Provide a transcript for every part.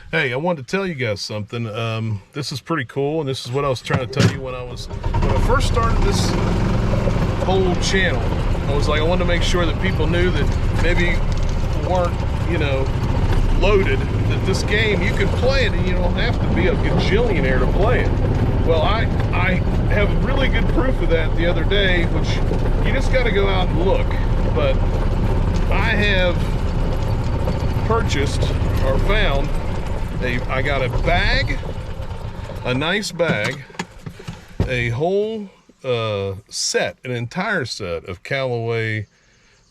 Hey, I wanted to tell you guys something. This is pretty cool, and this is what I was trying to tell you when I first started this whole channel. I was like, I wanted to make sure that people knew that maybe weren't, loaded, that this game, you can play it and you don't have to be a gajillionaire to play it. Well, I have really good proof of that the other day, which you just got to go out and look. But I have purchased or found I got a bag, a nice bag, a whole set, an entire set of Callaway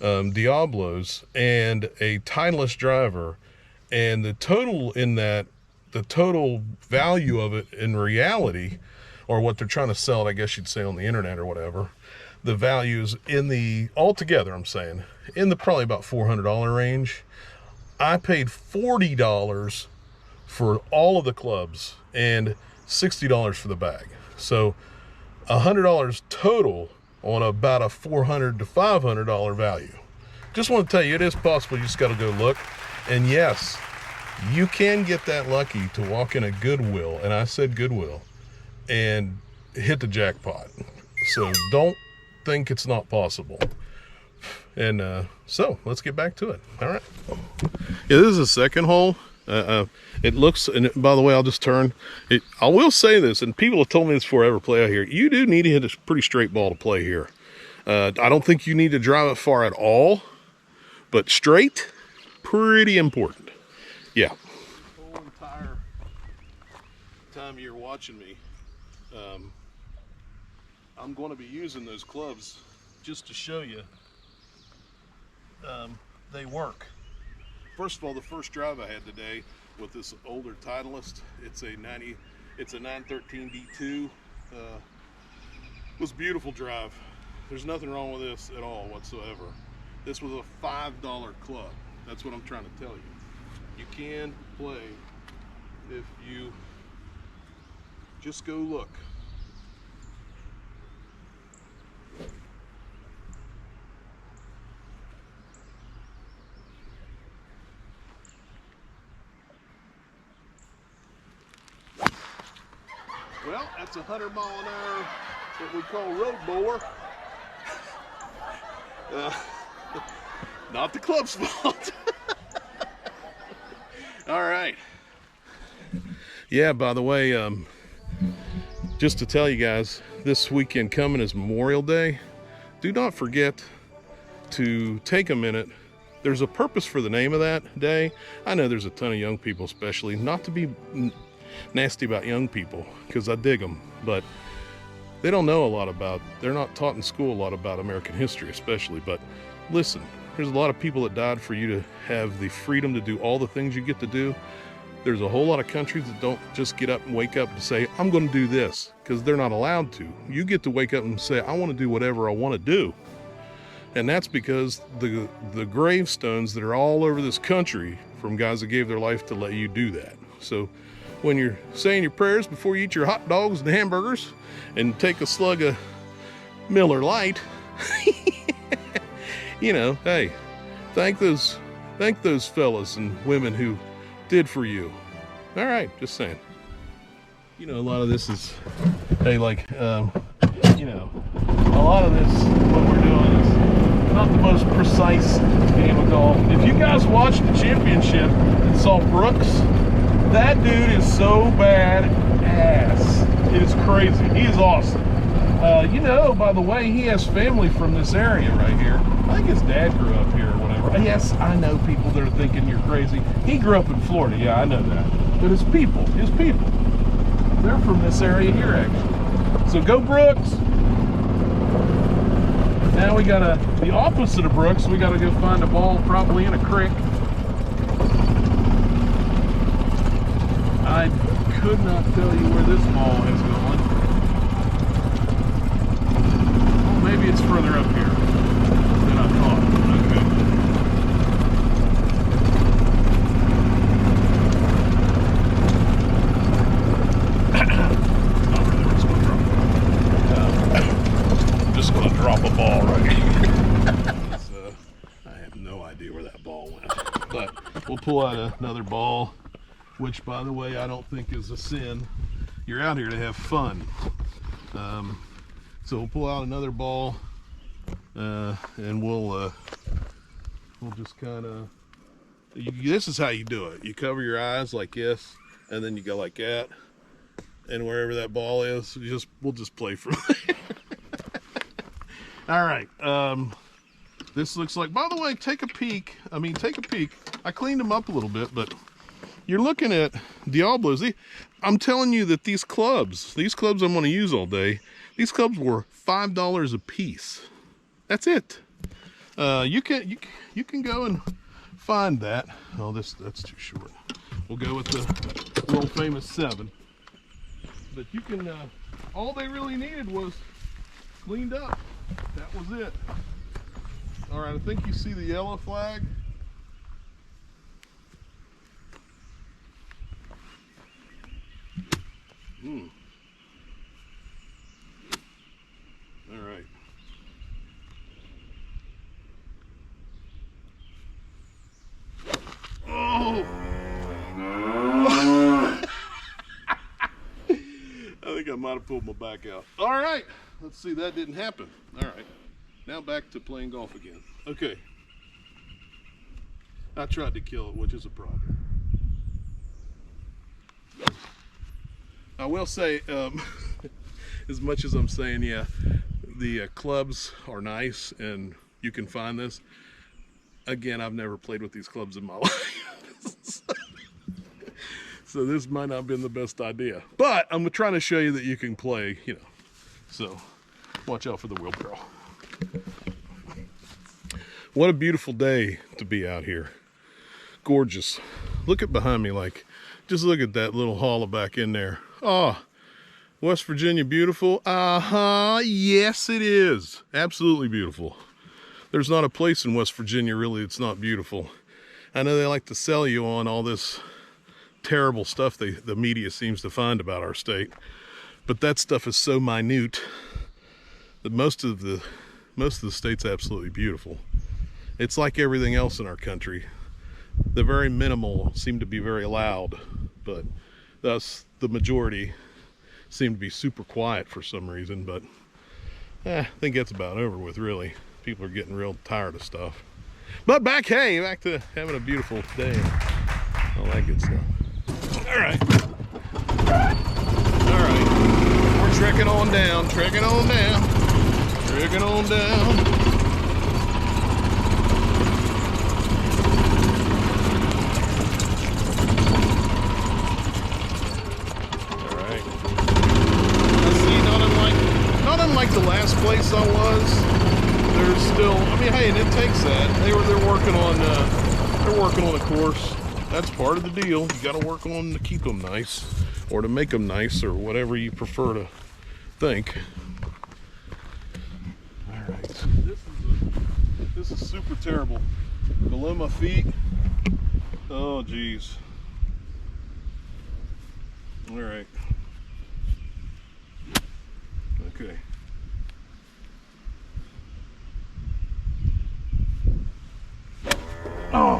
Diablos and a Titleist driver, and the total value of it in reality, or what they're trying to sell it, I guess you'd say on the internet or whatever, the values altogether, I'm saying, in the probably about $400 range. I paid $40 for all of the clubs and $60 for the bag. So $100 total on about a $400 to $500 value. Just want to tell you, it is possible. You just got to go look. And yes, you can get that lucky to walk in a Goodwill, and I said Goodwill, and hit the jackpot. So don't think it's not possible. And so let's get back to it. All right. Yeah, this is the second hole. It looks, and by the way, I'll just turn it. I will say this, and people have told me this before I ever play out here. You do need to hit a pretty straight ball to play here. I don't think you need to drive it far at all, but straight, pretty important. Yeah. The whole entire time you're watching me, I'm going to be using those clubs just to show you they work. First of all, the first drive I had today with this older Titleist, it's a 913 D2. Was a beautiful drive. There's nothing wrong with this at all whatsoever. This was a $5 club. That's what I'm trying to tell you. You can play if you just go look. Well, that's a 100-mile-an-hour, what we call road blower. Not the club's fault. All right. Yeah, by the way, just to tell you guys, this weekend coming is Memorial Day. Do not forget to take a minute. There's a purpose for the name of that day. I know there's a ton of young people, especially, not to be nasty about young people, because I dig them, but they don't know a lot about, they're not taught in school a lot about American history especially. But listen, there's a lot of people that died for you to have the freedom to do all the things you get to do. There's a whole lot of countries that don't just get up and wake up and say, I'm going to do this, because they're not allowed to. You get to wake up and say, I want to do whatever I want to do. And that's because the gravestones that are all over this country from guys that gave their life to let you do that. So when you're saying your prayers before you eat your hot dogs and hamburgers and take a slug of Miller Lite, hey, thank those fellas and women who did for you. All right, just saying. A lot of this is, hey, like, a lot of this, what we're doing is not the most precise game of golf. If you guys watched the championship and saw Brooks, that dude is so badass. It is crazy. He is awesome. By the way, he has family from this area right here. I think his dad grew up here or whatever. Yes, I know people that are thinking you're crazy. He grew up in Florida. Yeah, I know that. But his people, they're from this area here, actually. So go Brooks. Now we got the opposite of Brooks. We got to go find a ball probably in a creek. I could not tell you where this ball is going. Oh, maybe it's further up here than I thought. Okay. Not really where it's going to drop. Just going to drop a ball right here. I have no idea where that ball went. But we'll pull out another ball. which, by the way, I don't think is a sin. You're out here to have fun. So we'll pull out another ball, and we'll just kind of, this is how you do it. You cover your eyes like this, and then you go like that, and wherever that ball is, we'll just play from there. All right. This looks like, by the way, take a peek. I cleaned them up a little bit, but you're looking at Diablos. I'm telling you that these clubs I'm going to use all day, these clubs were $5 a piece. That's it. You can go and find that. Oh, that's too short. We'll go with the world famous 7. But you can, all they really needed was cleaned up. That was it. All right, I think you see the yellow flag. All right. Oh! I think I might have pulled my back out. All right, let's see, that didn't happen. All right, now back to playing golf again. Okay. I tried to kill it, which is a problem. I will say, as much as I'm saying, yeah, the clubs are nice and you can find this. Again, I've never played with these clubs in my life. So this might not have been the best idea. But I'm trying to show you that you can play, you know. So watch out for the wheelbarrow. What a beautiful day to be out here. Gorgeous. Look at behind me, just look at that little hollow back in there. Oh, West Virginia beautiful? Yes it is. Absolutely beautiful. There's not a place in West Virginia really that's not beautiful. I know they like to sell you on all this terrible stuff the media seems to find about our state, but that stuff is so minute that most of the state's absolutely beautiful. It's like everything else in our country. The very minimal seem to be very loud, but thus the majority seem to be super quiet for some reason. But I think that's about over with, really. People are getting real tired of stuff. But back to having a beautiful day and all that good stuff. All right, we're trekking on down. Unlike the last place I was, there's still, hey, and it takes that. They're working on the course. That's part of the deal. You got to work on them to keep them nice, or to make them nice, or whatever you prefer to think. All right, this is super terrible. Below my feet. Oh, geez. All right. Okay. Oh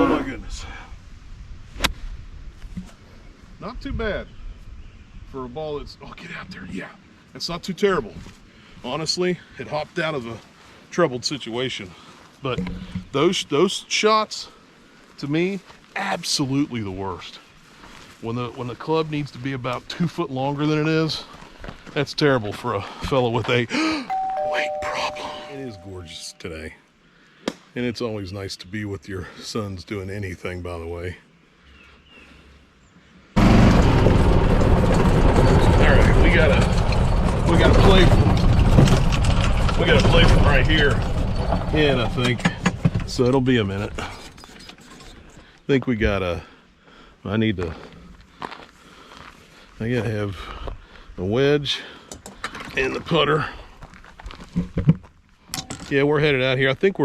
my goodness. Not too bad for a ball that's, oh, get out there. Yeah, it's not too terrible. Honestly, it hopped out of a troubled situation. But those shots, to me, absolutely the worst. When the club needs to be about 2 foot longer than it is, that's terrible for a fellow with a weight problem. It is gorgeous today. And it's always nice to be with your sons doing anything, by the way. All right, we gotta play from right here in, I think. So it'll be a minute. I think I gotta have a wedge and the putter. Yeah, we're headed out here. I think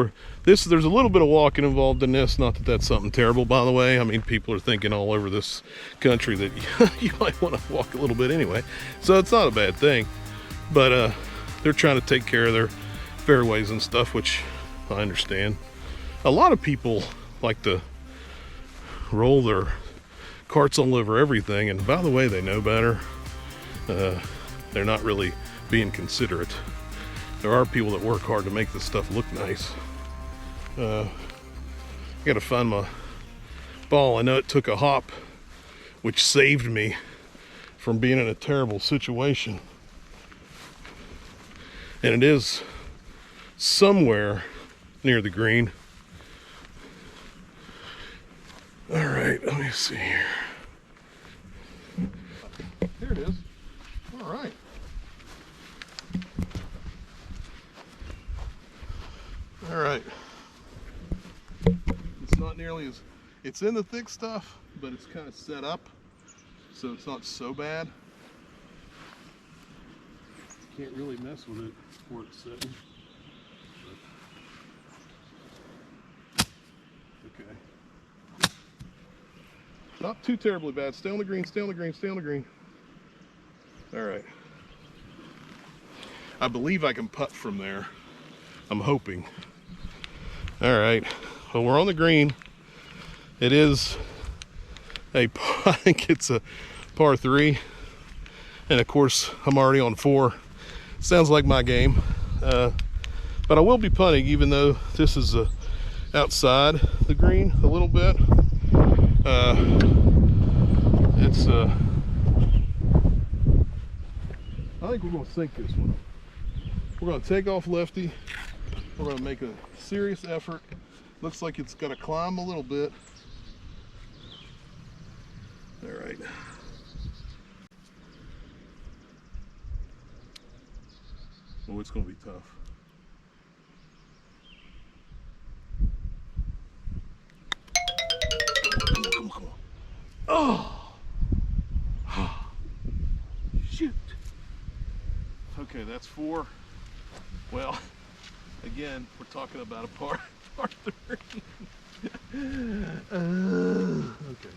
there's a little bit of walking involved in this. Not that that's something terrible, by the way. People are thinking all over this country that you might want to walk a little bit anyway. So it's not a bad thing. But they're trying to take care of their fairways and stuff, which I understand. A lot of people like to roll their carts all over everything. And by the way, they know better. They're not really being considerate. There are people that work hard to make this stuff look nice. I gotta find my ball. I know it took a hop, which saved me from being in a terrible situation. And it is somewhere near the green. All right, let me see here. Here it is. All right. All right. It's not nearly as, it's in the thick stuff, but it's kind of set up, so it's not so bad. Can't really mess with it where it's sitting. Okay. Not too terribly bad. Stay on the green, stay on the green, stay on the green. All right. I believe I can putt from there. I'm hoping. All right. Well, we're on the green. It is I think it's a par 3. And of course, I'm already on 4. Sounds like my game. But I will be putting, even though this is outside the green a little bit. I think we're going to sink this one. We're going to take off lefty. We're going to make a serious effort. Looks like it's got to climb a little bit. All right. Oh, it's going to be tough. Come on. Oh! Shoot. Okay, that's 4. Well, again, we're talking about a par 3. Okay.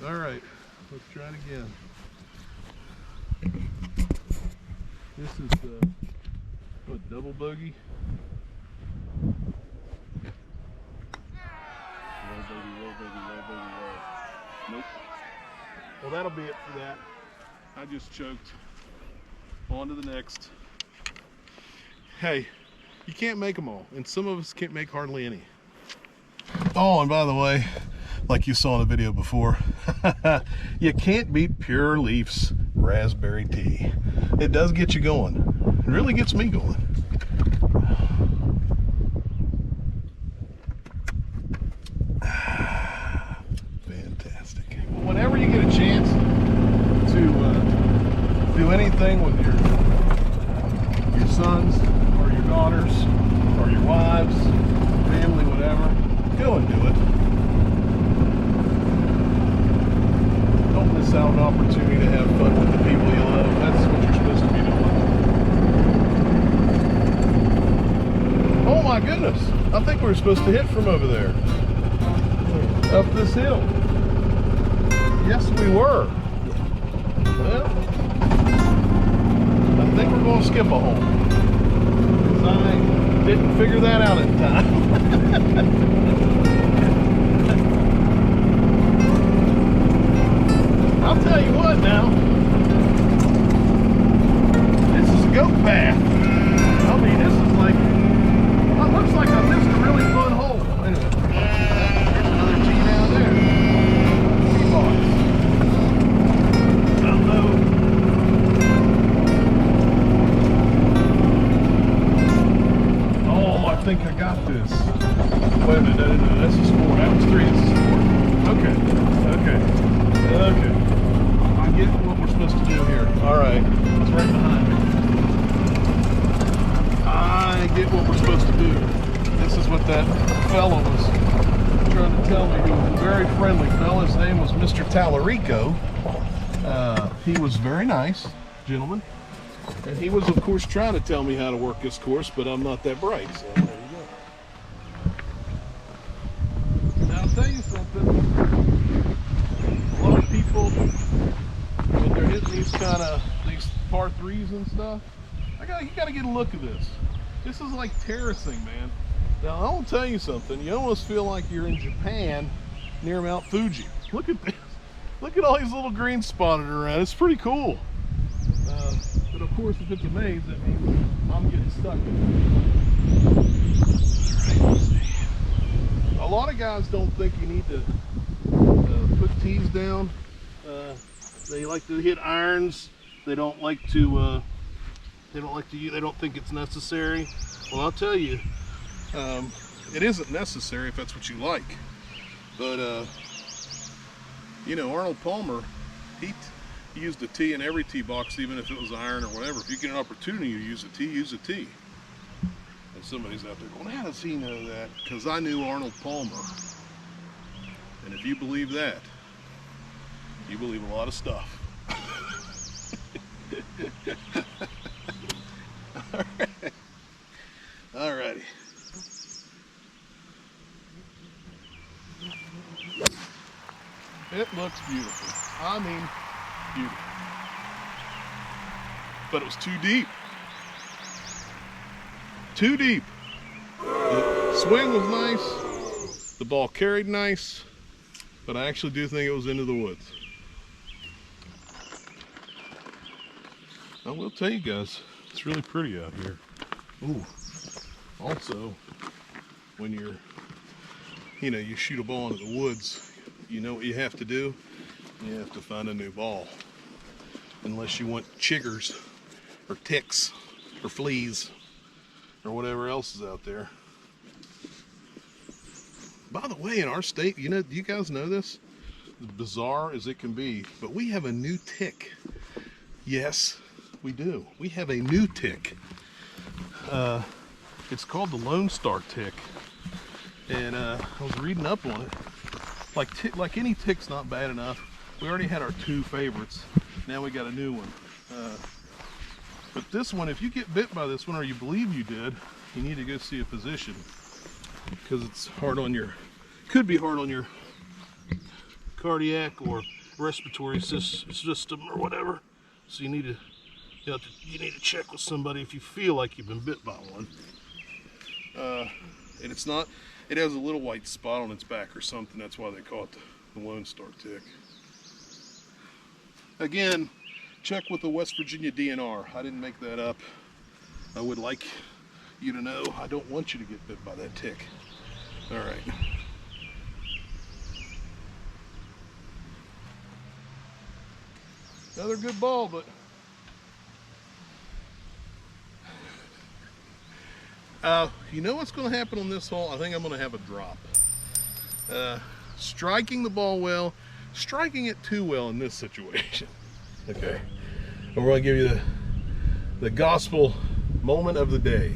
All right, let's try it again. This is a double bogey. Low bogey, low bogey, low bogey, low. Nope. Well, that'll be it for that. I just choked. On to the next. Hey, you can't make them all, and some of us can't make hardly any. Oh, and by the way, like you saw in the video before, you can't beat Pure Leaf's raspberry tea. It does get you going. It really gets me going. Fantastic. Whenever you get a chance to do anything with your sons or your daughters or your wives, family, whatever, go and do it. Don't miss out on an opportunity to have fun with the people you love. That's what you're supposed to be doing. Oh my goodness, I think we were supposed to hit from over there. Up this hill. Yes, we were. Well, I think we're going to skip a hole. Because I didn't figure that out in time. I'll tell you what now. This is a goat path. I mean, this is like, it looks like I missed a really fun hole. Wait a minute. There's another tee down there. Tee box. Oh, I think I got this. Wait a minute, no, this is 4. That was 3, this is 4. Okay. I get what we're supposed to do here. All right, it's right behind me. I get what we're supposed to do. This is what that fellow was trying to tell me. He was a very friendly fellow. His name was Mr. Tallarico. He was very nice, gentleman. And he was, of course, trying to tell me how to work this course, but I'm not that bright, so there you go. Now, I'll tell you something. A lot of people, when they're hitting these these par 3s and stuff, you gotta get a look at this. This is like terracing, man. Now, I will tell you something. You almost feel like you're in Japan near Mount Fuji. Look at this. Look at all these little greens spotted around. It's pretty cool. But of course, if it's a maze, that means I'm getting stuck in it. All right, let's see. A lot of guys don't think you need to put tees down. They like to hit irons. They don't like to. They don't think it's necessary. Well, I'll tell you, it isn't necessary if that's what you like. But you know, Arnold Palmer, he used a tee in every tee box, even if it was iron or whatever. If you get an opportunity to use a tee, use a tee. And somebody's out there going, how does he know that? Because I knew Arnold Palmer. And if you believe that, you believe a lot of stuff. All righty. It looks beautiful. I mean, beautiful. But it was too deep. Too deep. The swing was nice. The ball carried nice. But I actually do think it was into the woods. I will tell you guys, it's really pretty out here. Ooh. Also, when you shoot a ball into the woods, you know what you have to do? You have to find a new ball. Unless you want chiggers or ticks or fleas or whatever else is out there. By the way, in our state, you know, do you guys know this? As bizarre as it can be, but we have a new tick. Yes, we do. We have a new tick. It's called the Lone Star tick. And I was reading up on it. Like any tick's not bad enough. We already had our two favorites. Now we got a new one. But this one, if you get bit by this one, or you believe you did, you need to go see a physician, because it's hard on your, could be hard on your cardiac or respiratory system or whatever. So you need to check with somebody if you feel like you've been bit by one. And it's not. It has a little white spot on its back or something. That's why they call it the Lone Star tick. Again, check with the West Virginia DNR. I didn't make that up. I would like you to know I don't want you to get bit by that tick. All right. Another good ball, but you know what's going to happen on this hole? I think I'm going to have a drop. Striking the ball well, striking it too well in this situation. Okay, and we're going to give you the gospel moment of the day.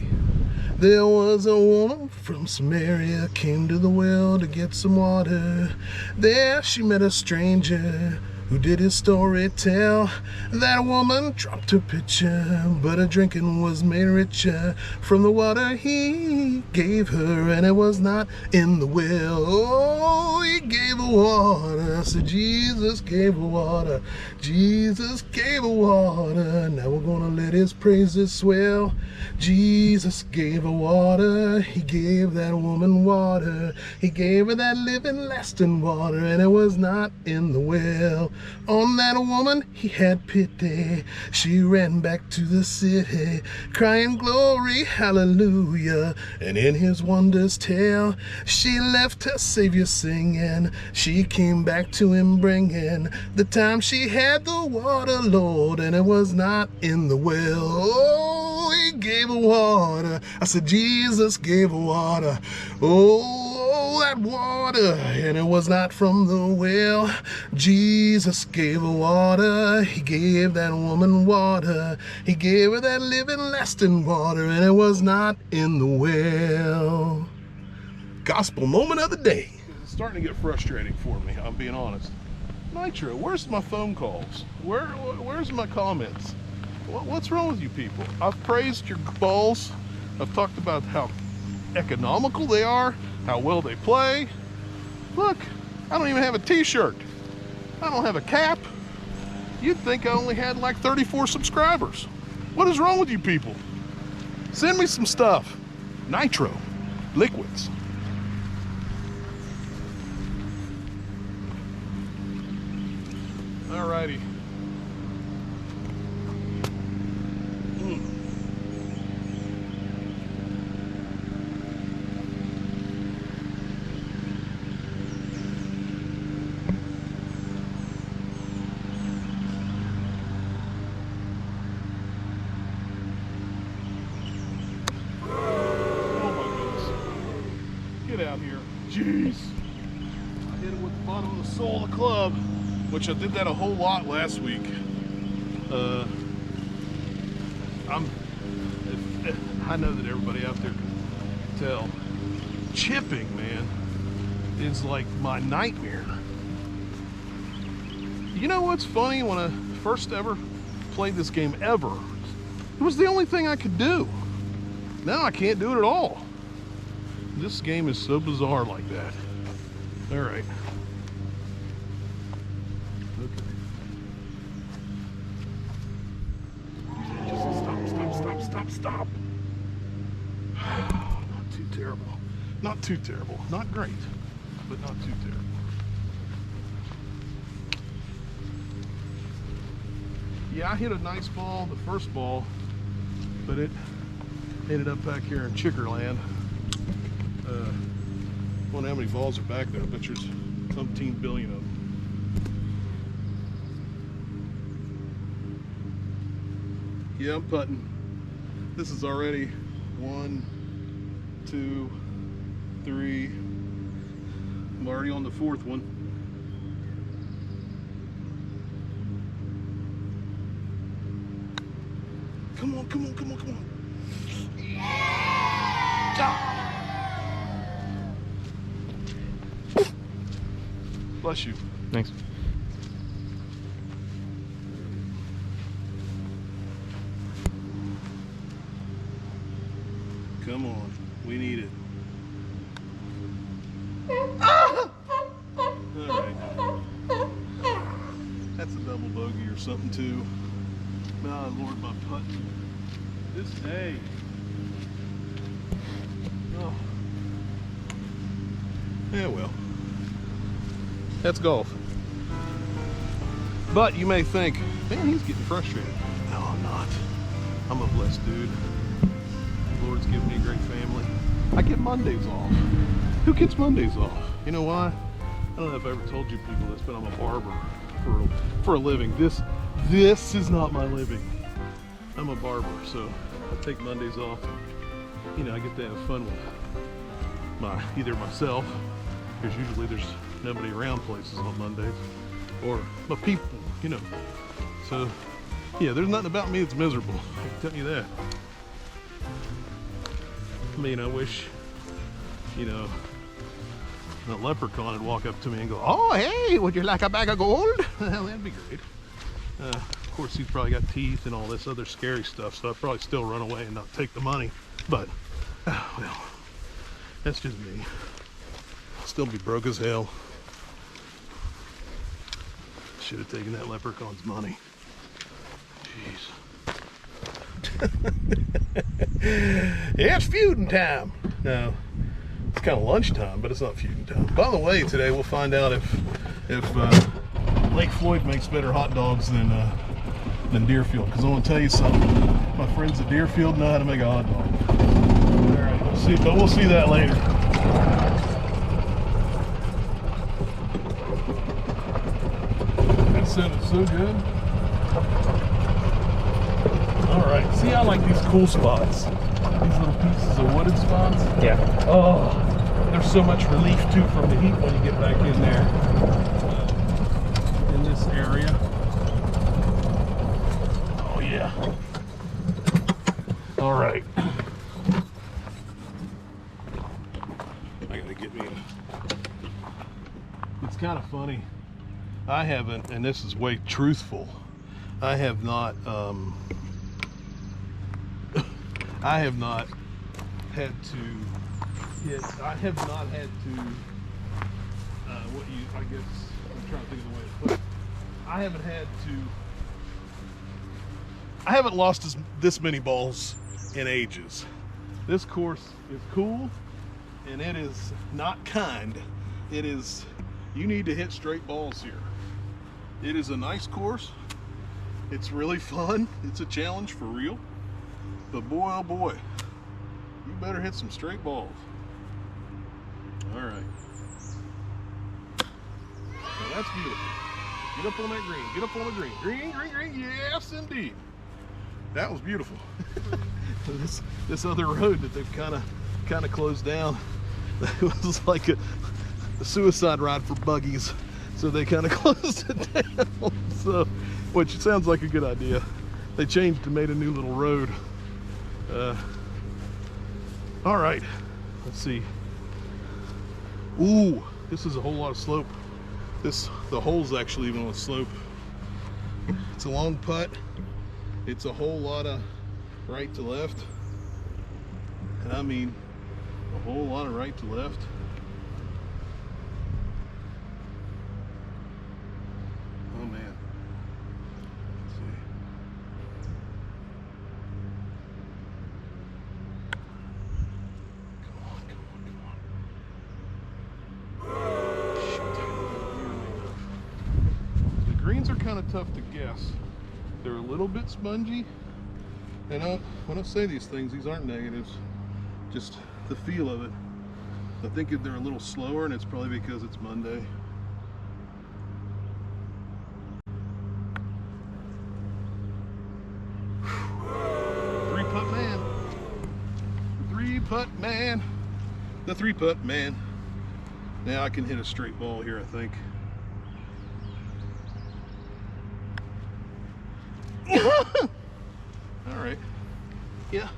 There was a woman from Samaria, came to the well to get some water. There she met a stranger who did his story tell. That woman dropped her pitcher, but her drinking was made richer from the water he gave her, and it was not in the well. Oh, he gave her water. So Jesus gave her water. Jesus gave her water. Now we're gonna let his praises swell. Jesus gave her water. He gave that woman water. He gave her that living, lasting water, and it was not in the well. On that woman he had pity. She ran back to the city, crying glory, hallelujah, and in his wonders tell. She left her Savior singing. She came back to him bringing the time she had the water, Lord, and it was not in the well. Oh, he gave her water. I said Jesus gave her water. Oh, that water, and it was not from the well. Jesus gave her water. He gave that woman water. He gave her that living, lasting water, and it was not in the well. Gospel moment of the day. It's starting to get frustrating for me, I'm being honest. Nitro, where's my phone calls? Where's my comments? What's wrong with you people? I've praised your balls. I've talked about how economical they are, how well they play. Look, I don't even have a t-shirt. I don't have a cap. You'd think I only had like 34 subscribers. What is wrong with you people? Send me some stuff. Nitro, liquids. Alrighty. Out here. Jeez. I hit it with the bottom of the sole of the club, which I did that a whole lot last week. I know that everybody out there can tell. Chipping, man, is like my nightmare. You know what's funny? When I first ever played this game ever, it was the only thing I could do. Now I can't do it at all. This game is so bizarre like that. All right. Okay. Just stop. Not too terrible. Not too terrible. Not great, but not too terrible. Yeah, I hit a nice ball, the first ball, but it ended up back here in Chickerland. I wonder how many balls are back there. I bet there's umpteen billion of them. Yeah, I'm putting. This is already 1, 2, 3. I'm already on the 4th one. Come on. Bless you. Thanks. Come on. We need it. Alright. That's a double bogey or something too. Oh Lord, my putt. This day. Oh. Yeah, well. That's golf. But you may think, man, he's getting frustrated. No, I'm not. I'm a blessed dude. The Lord's given me a great family. I get Mondays off. Who gets Mondays off? You know why? I don't know if I ever told you people this, but I'm a barber for a living. This is not my living. I'm a barber, so I take Mondays off. You know, I get to have fun with either myself, because usually there's nobody around places on Mondays, or my people, you know. So, yeah, there's nothing about me that's miserable. I can tell you that. I mean, I wish, you know, a leprechaun would walk up to me and go, "Oh, hey, would you like a bag of gold?" Well, that'd be great. Of course, he's probably got teeth and all this other scary stuff, so I'd probably still run away and not take the money. But, well, that's just me. Still be broke as hell. Should have taken that leprechaun's money. Jeez. Yeah, it's feuding time. No, it's kind of lunchtime, but it's not feuding time. By the way, today we'll find out if Lake Floyd makes better hot dogs than Deerfield. Because I want to tell you something. My friends at Deerfield know how to make a hot dog. All right, we'll see, but we'll see that later. That sounded so good. All right, see, I like these cool spots. These little pieces of wooded spots. Yeah. Oh, there's so much relief too from the heat when you get back in there. In this area. Oh yeah. All right. I gotta get me a... It's kind of funny. I haven't, and this is way truthful, I have not had to hit, I have not had to, I guess, I'm trying to think of the way to put it. I haven't lost this many balls in ages. This course is cool, and it is not kind. It is, you need to hit straight balls here. It is a nice course. It's really fun. It's a challenge for real. But boy, oh boy, you better hit some straight balls. All right. Now that's beautiful. Get up on that green. Get up on the green. Green, green, green. Yes, indeed. That was beautiful. this other road that they've kind of closed down, it was like a suicide ride for buggies. So they kind of closed it down. So, which sounds like a good idea. They changed and made a new little road. All right, let's see. Ooh, this is a whole lot of slope. The hole's actually even on a slope. It's a long putt. It's a whole lot of right to left. And I mean, a whole lot of right to left. Oh man. Let's see. Greens are kind of tough to guess. They're a little bit spongy. And when I say these things, these aren't negatives, just the feel of it. I think they're a little slower, and it's probably because it's Monday. Three-putt man. The three-putt man. The three-putt man. Now I can hit a straight ball here, I think. All right. Yeah.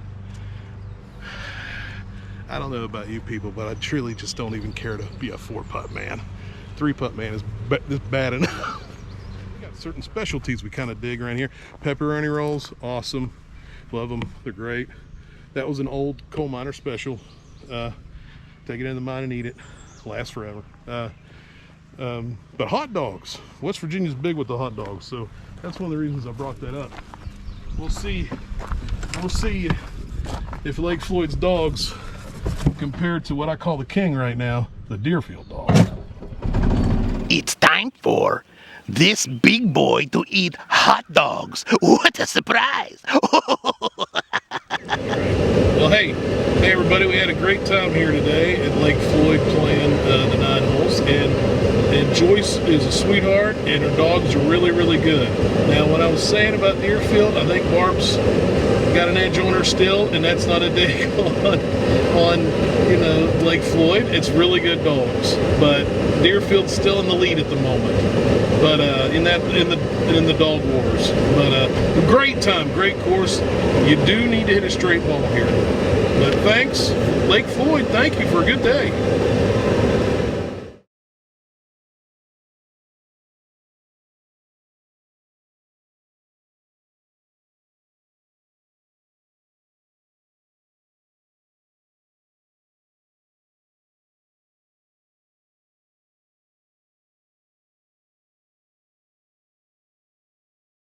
I don't know about you people, but I truly just don't even care to be a 4-putt man. 3-putt man is bad enough. We got certain specialties we kind of dig around here. Pepperoni rolls, awesome. Love them. They're great. That was an old coal miner special. Take it in the mine and eat it. Lasts forever. But hot dogs. West Virginia's big with the hot dogs, so that's one of the reasons I brought that up. We'll see if Lake Floyd's dogs compared to what I call the king right now, the Deerfield dog. It's time for this big boy to eat hot dogs. What a surprise! Well, hey everybody, we had a great time here today at Lake Floyd playing the 9 holes, and Joyce is a sweetheart, and her dogs are really, really good. Now, what I was saying about Deerfield, I think Barb's got an edge on her still, and that's not a dig on Lake Floyd. It's really good dogs, but Deerfield's still in the lead at the moment. But in the dog wars. But great time, great course. You do need to hit a straight ball here. But thanks, Lake Floyd. Thank you for a good day.